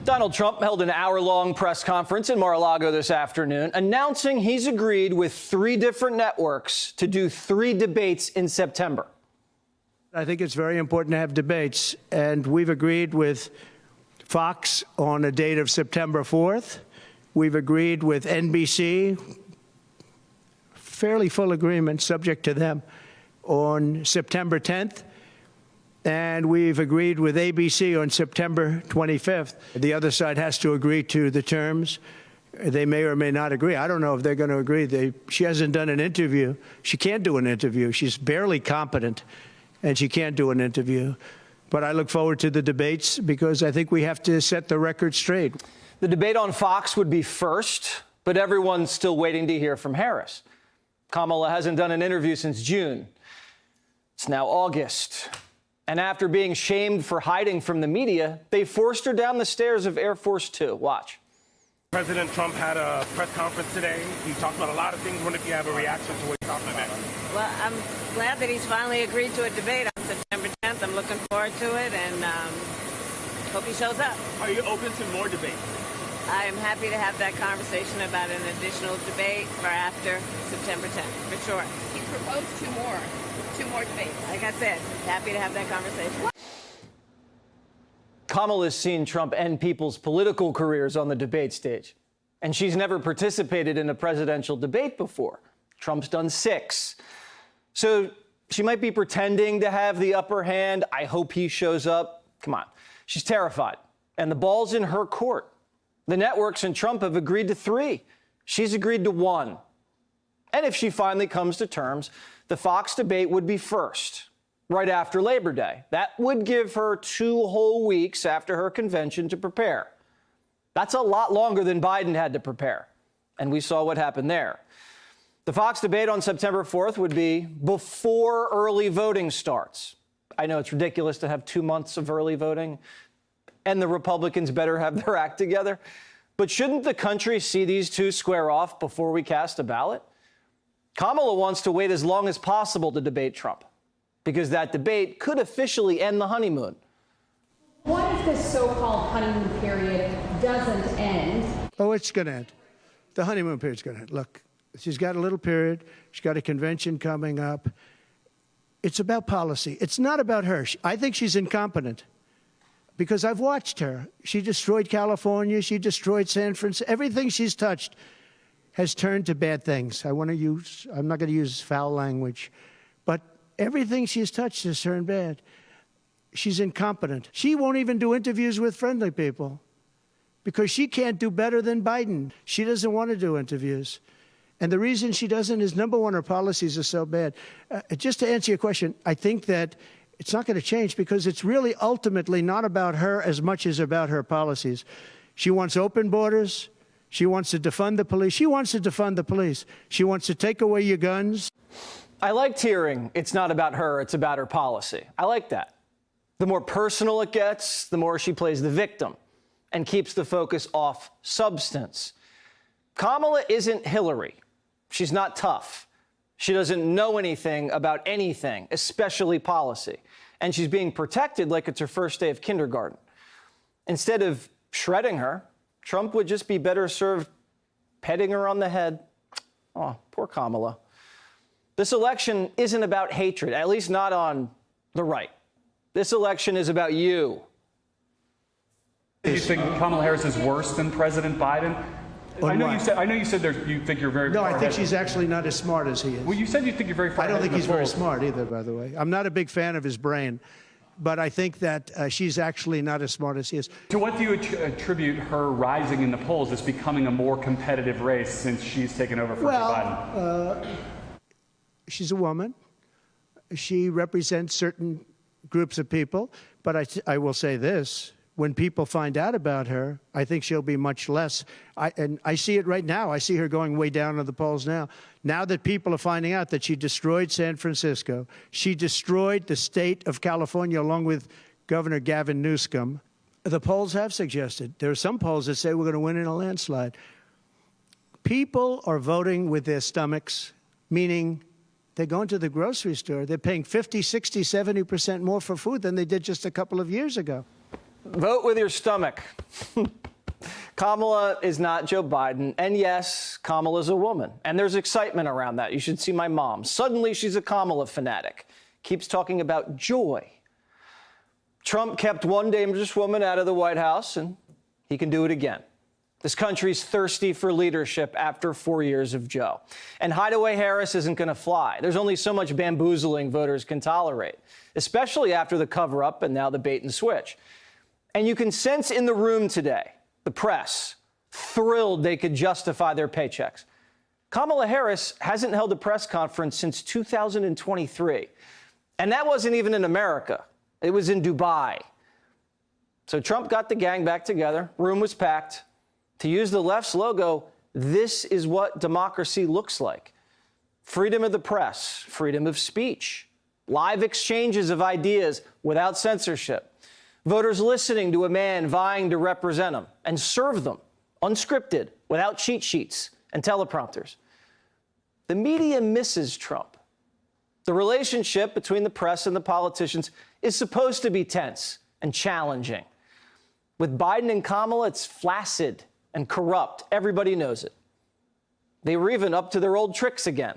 Donald Trump held an hour-long press conference in Mar-a-Lago this afternoon, announcing he's agreed with 3 different networks to do 3 debates in September. I think it's very important to have debates, and we've agreed with Fox on a date of September 4th. We've agreed with NBC, fairly full agreement, subject to them, on September 10th. And we've agreed with ABC on September 25th. The other side has to agree to the terms. They may or may not agree. I don't know if they're going to agree. She hasn't done an interview. She can't do an interview. She's barely competent, and she can't do an interview. But I look forward to the debates because I think we have to set the record straight. The debate on Fox would be first, but everyone's still waiting to hear from Harris. Kamala hasn't done an interview since June. It's now August. And after being shamed for hiding from the media, they forced her down the stairs of Air Force Two. Watch. President Trump had a press conference today. He talked about a lot of things. I wonder if you have a reaction to what he talked about. Well, I'm glad that he's finally agreed to a debate on September 10th. I'm looking forward to it and hope he shows up. Are you open to more debates? I am happy to have that conversation about an additional debate for after September 10th, for sure. He proposed 2 more debates. Like I said, happy to have that conversation. Kamala's seen Trump end people's political careers on the debate stage, and she's never participated in a presidential debate before. Trump's done 6. So she might be pretending to have the upper hand. I hope he shows up. Come on. She's terrified, and the ball's in her court. The networks and Trump have agreed to 3. She's agreed to 1. And if she finally comes to terms, the Fox debate would be first, right after Labor Day. That would give her 2 whole weeks after her convention to prepare. That's a lot longer than Biden had to prepare. And we saw what happened there. The Fox debate on September 4th would be before early voting starts. I know it's ridiculous to have 2 months of early voting, and the Republicans better have their act together. But shouldn't the country see these 2 square off before we cast a ballot? Kamala wants to wait as long as possible to debate Trump, because that debate could officially end the honeymoon. What if this so-called honeymoon period doesn't end? Oh, it's going to end. The honeymoon period's going to end. Look, she's got a little period. She's got a convention coming up. It's about policy. It's not about her. I think she's incompetent because I've watched her. She destroyed California. She destroyed San Francisco. Everything she's touched has turned to bad things. I'm not going to use foul language, but everything she's touched has turned bad. She's incompetent. She won't even do interviews with friendly people because she can't do better than Biden. She doesn't want to do interviews. And the reason she doesn't is, number one, her policies are so bad. Just to answer your question, I think that it's not going to change because it's really ultimately not about her as much as about her policies. She wants open borders. She wants to defund the police. She wants to defund the police. She wants to take away your guns. I liked hearing it's not about her, it's about her policy. I like that. The more personal it gets, the more she plays the victim and keeps the focus off substance. Kamala isn't Hillary. She's not tough. She doesn't know anything about anything, especially policy. And she's being protected like it's her first day of kindergarten. Instead of shredding her, Trump would just be better served petting her on the head. Oh, poor Kamala. This election isn't about hatred, at least not on the right. This election is about you. Do you think Kamala Harris is worse than President Biden? I know you said you think you're very far ahead. No, I think she's actually not as smart as he is. Well, you said you think you're very far ahead. I don't think he's very polls. smart either, by the way. I'm not a big fan of his brain, but I think that she's actually not as smart as he is. To what do you attribute her rising in the polls as becoming a more competitive race since she's taken over for Biden? She's a woman. She represents certain groups of people, but I will say this. When people find out about her, I think she'll be much less. And I see it right now. I see her going way down in the polls now. Now that people are finding out that she destroyed San Francisco, she destroyed the state of California along with Governor Gavin Newsom. The polls have suggested. There are some polls that say we're going to win in a landslide. People are voting with their stomachs, meaning they're going to the grocery store. They're paying 50, 60, 70% more for food than they did just a couple of years ago. Vote with your stomach. Kamala is not Joe Biden. And yes, Kamala's a woman. And there's excitement around that. You should see my mom. Suddenly she's a Kamala fanatic. Keeps talking about joy. Trump kept one dangerous woman out of the White House, and he can do it again. This country's thirsty for leadership after 4 years of Joe. And Hideaway Harris isn't going to fly. There's only so much bamboozling voters can tolerate, especially after the cover-up and now the bait and switch. And you can sense in the room today, the press, thrilled they could justify their paychecks. Kamala Harris hasn't held a press conference since 2023. And that wasn't even in America. It was in Dubai. So Trump got the gang back together. Room was packed. To use the left's logo, this is what democracy looks like. Freedom of the press, freedom of speech, live exchanges of ideas without censorship, voters listening to a man vying to represent them and serve them, unscripted, without cheat sheets and teleprompters. The media misses Trump. The relationship between the press and the politicians is supposed to be tense and challenging. With Biden and Kamala, it's flaccid and corrupt. Everybody knows it. They were even up to their old tricks again.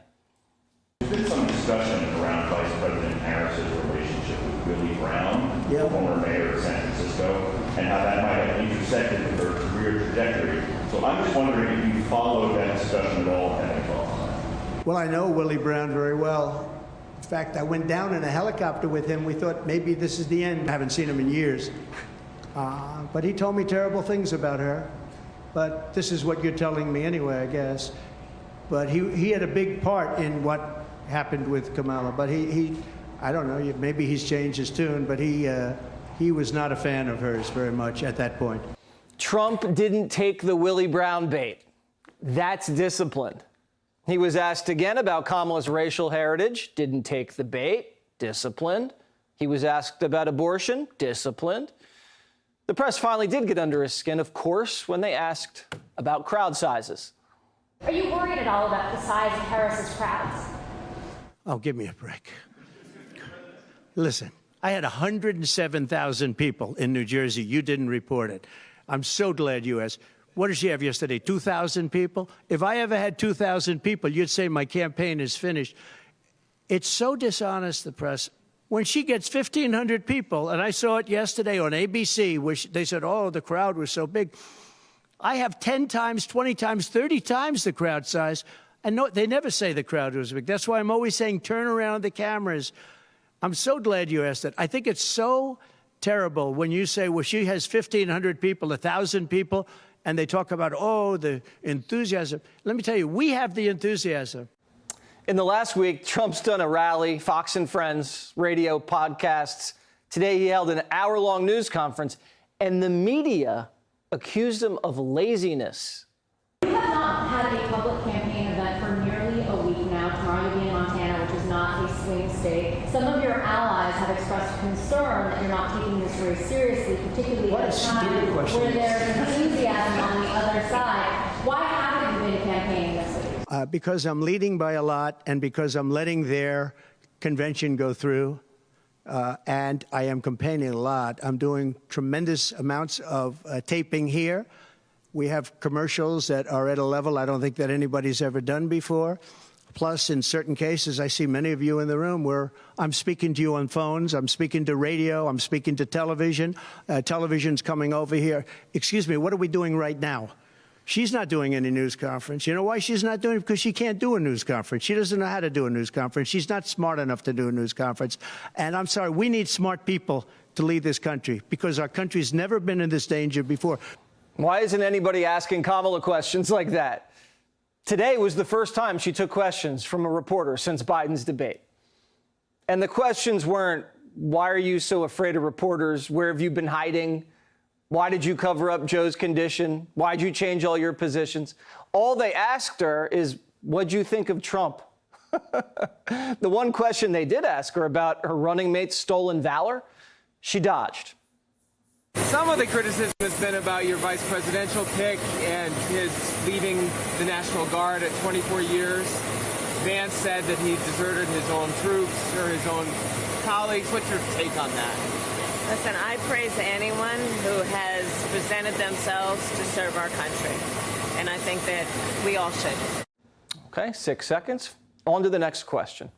There's been some discussion around Vice President Harris's relationship with Willie Brown, the former mayor of San Francisco, and how that might have intersected with her career trajectory. So I'm just wondering if you followed that discussion at all and any thoughts on that. Well, I know Willie Brown very well. In fact, I went down in a helicopter with him. We thought maybe this is the end. I haven't seen him in years. But he told me terrible things about her. But this is what you're telling me anyway, I guess. But he had a big part in what happened with Kamala. But I don't know, maybe he's changed his tune, but he was not a fan of hers very much at that point. Trump didn't take the Willie Brown bait. That's disciplined. He was asked again about Kamala's racial heritage, didn't take the bait, disciplined. He was asked about abortion, disciplined. The press finally did get under his skin, of course, when they asked about crowd sizes. Are you worried at all about the size of Harris's crowds? Oh, give me a break. Listen, I had 107,000 people in New Jersey. You didn't report it. I'm so glad you asked. What did she have yesterday? 2,000 people? If I ever had 2,000 people, you'd say my campaign is finished. It's so dishonest, the press. When she gets 1,500 people, and I saw it yesterday on ABC, where they said, oh, the crowd was so big. I have 10 times, 20 times, 30 times the crowd size. And no, they never say the crowd was big. That's why I'm always saying turn around the cameras. I'm so glad you asked that. I think it's so terrible when you say, well, she has 1,500 people, 1,000 people, and they talk about, oh, the enthusiasm. Let me tell you, we have the enthusiasm. In the last week, Trump's done a rally, Fox and Friends, radio, podcasts. Today, he held an hour-long news conference, and the media accused him of laziness. You have not had a public campaign event for nearly a week now. Tomorrow you'll be in Montana, which is not a swing state. Some of your allies have expressed concern that you're not taking this race seriously, particularly at a time where there's enthusiasm on the other side. Why haven't you been campaigning this week? Because I'm leading by a lot and because I'm letting their convention go through. And I am campaigning a lot. I'm doing tremendous amounts of taping here. We have commercials that are at a level I don't think that anybody's ever done before. Plus, in certain cases, I see many of you in the room where I'm speaking to you on phones, I'm speaking to radio, I'm speaking to television. Television's coming over here. Excuse me, what are we doing right now? She's not doing any news conference. You know why she's not doing it? Because she can't do a news conference. She doesn't know how to do a news conference. She's not smart enough to do a news conference. And I'm sorry, we need smart people to lead this country because our country's never been in this danger before. Why isn't anybody asking Kamala questions like that? Today was the first time she took questions from a reporter since Biden's debate. And the questions weren't, why are you so afraid of reporters? Where have you been hiding? Why did you cover up Joe's condition? Why'd you change all your positions? All they asked her is, what'd you think of Trump? The one question they did ask her about her running mate's stolen valor, she dodged. Some of the criticism has been about your vice presidential pick and his leading the National Guard at 24 years. Vance said that he deserted his own troops or his own colleagues. What's your take on that? Listen, I praise anyone who has presented themselves to serve our country, and I think that we all should. Okay, 6 seconds. On to the next question.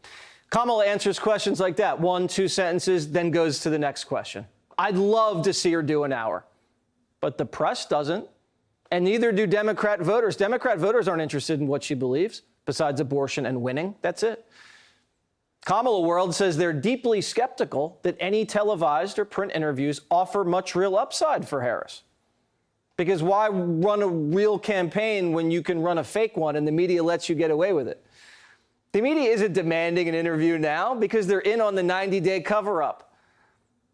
Kamala answers questions like that, 1, 2 sentences, then goes to the next question. I'd love to see her do an hour, but the press doesn't, and neither do Democrat voters. Democrat voters aren't interested in what she believes, besides abortion and winning. That's it. Kamala World says they're deeply skeptical that any televised or print interviews offer much real upside for Harris. Because why run a real campaign when you can run a fake one and the media lets you get away with it? The media isn't demanding an interview now because they're in on the 90-day cover-up.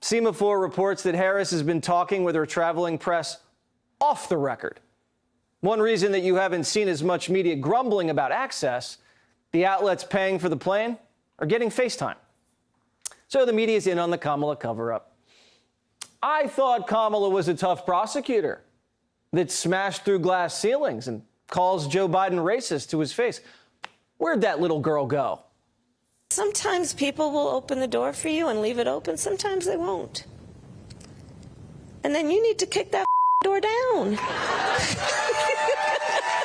Semaphore reports that Harris has been talking with her traveling press off the record. One reason that you haven't seen as much media grumbling about access, the outlets paying for the plane are getting FaceTime. So the media's in on the Kamala cover-up. I thought Kamala was a tough prosecutor that smashed through glass ceilings and calls Joe Biden racist to his face. Where'd that little girl go? Sometimes people will open the door for you and leave it open. Sometimes they won't. And then you need to kick that door down.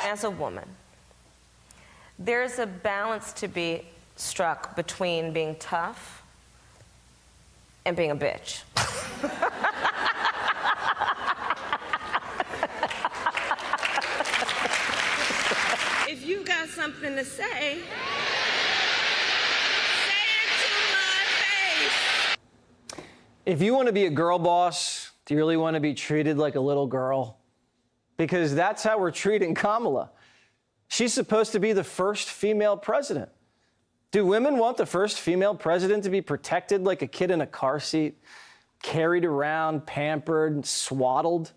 As a woman, there's a balance to be struck between being tough and being a bitch. If you got something to say it to my face. If you want to be a girl boss, do you really want to be treated like a little girl? Because that's how we're treating Kamala. She's supposed to be the first female president. Do women want the first female president to be protected like a kid in a car seat, carried around, pampered, swaddled?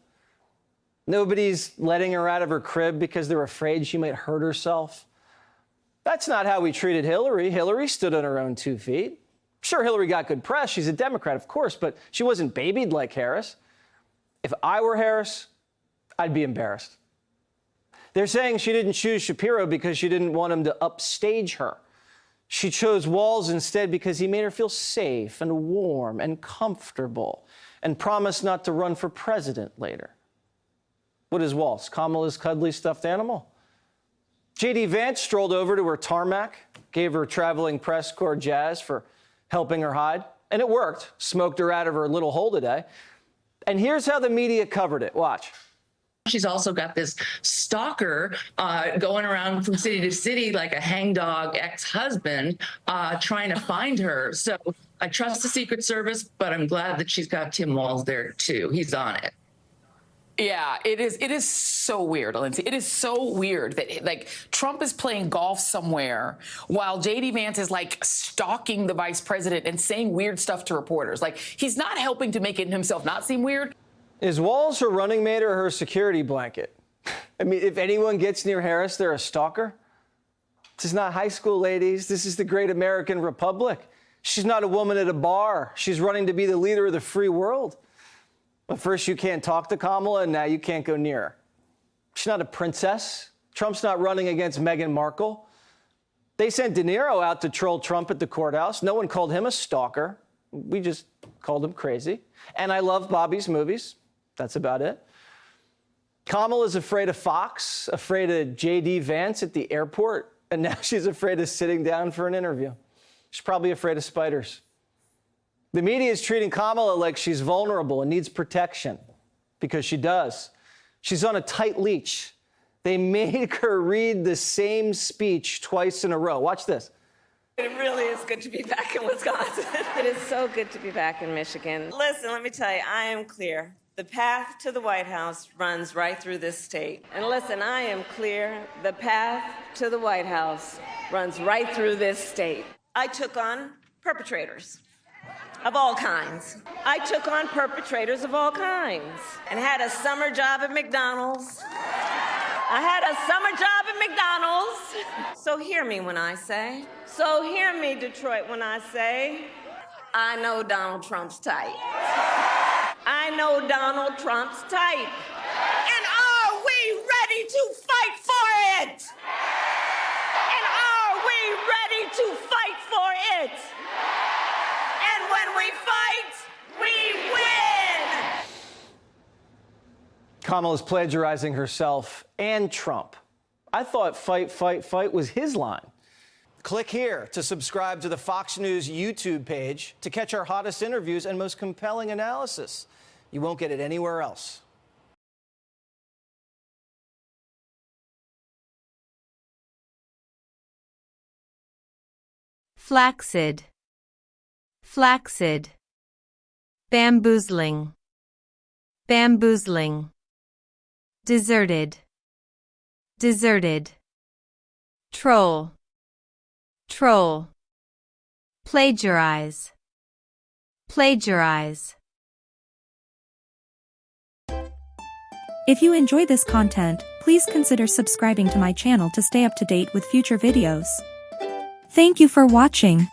Nobody's letting her out of her crib because they're afraid she might hurt herself. That's not how we treated Hillary. Hillary stood on her own 2 feet. Sure, Hillary got good press. She's a Democrat, of course, but she wasn't babied like Harris. If I were Harris, I'd be embarrassed. They're saying she didn't choose Shapiro because she didn't want him to upstage her. She chose Walz instead because he made her feel safe and warm and comfortable and promised not to run for president later. What is Walz? Kamala's cuddly stuffed animal? J.D. Vance strolled over to her tarmac, gave her traveling press corps jazz for helping her hide, and it worked. Smoked her out of her little hole today. And here's how the media covered it. Watch. She's also got this stalker going around from city to city like a hangdog ex-husband trying to find her. So I trust the Secret Service, but I'm glad that she's got Tim Walz there too. He's on it. Yeah, it is so weird, Lindsay. It is so weird that like Trump is playing golf somewhere while J.D. Vance is like stalking the vice president and saying weird stuff to reporters. Like he's not helping to make it himself not seem weird. Is Walz her running mate or her security blanket? I mean, if anyone gets near Harris, they're a stalker. This is not high school, ladies. This is the great American Republic. She's not a woman at a bar. She's running to be the leader of the free world. But first you can't talk to Kamala, and now you can't go near her. She's not a princess. Trump's not running against Meghan Markle. They sent De Niro out to troll Trump at the courthouse. No one called him a stalker. We just called him crazy. And I love Bobby's movies. That's about it. Kamala's afraid of Fox, afraid of J.D. Vance at the airport, and now she's afraid of sitting down for an interview. She's probably afraid of spiders. The media is treating Kamala like she's vulnerable and needs protection, because she does. She's on a tight leash. They made her read the same speech twice in a row. Watch this. It really is good to be back in Wisconsin. It is so good to be back in Michigan. Listen, let me tell you, I am clear. The path to the White House runs right through this state. And listen, I am clear. The path to the White House runs right through this state. I took on perpetrators of all kinds. I took on perpetrators of all kinds and had a summer job at McDonald's. I had a summer job at McDonald's. So hear me when I say, so hear me, Detroit, when I say, I know Donald Trump's type. I know Donald Trump's type. And are we ready to fight for it? And are we ready to fight for it? And when we fight, we win. Kamala's plagiarizing herself and Trump. I thought fight, fight, fight was his line. Click here to subscribe to the Fox News YouTube page to catch our hottest interviews and most compelling analysis. You won't get it anywhere else. Flaccid, flaccid. Bamboozling, bamboozling. Deserted, deserted. Troll, troll. Plagiarize, plagiarize. If you enjoy this content, please consider subscribing to my channel to stay up to date with future videos. Thank you for watching.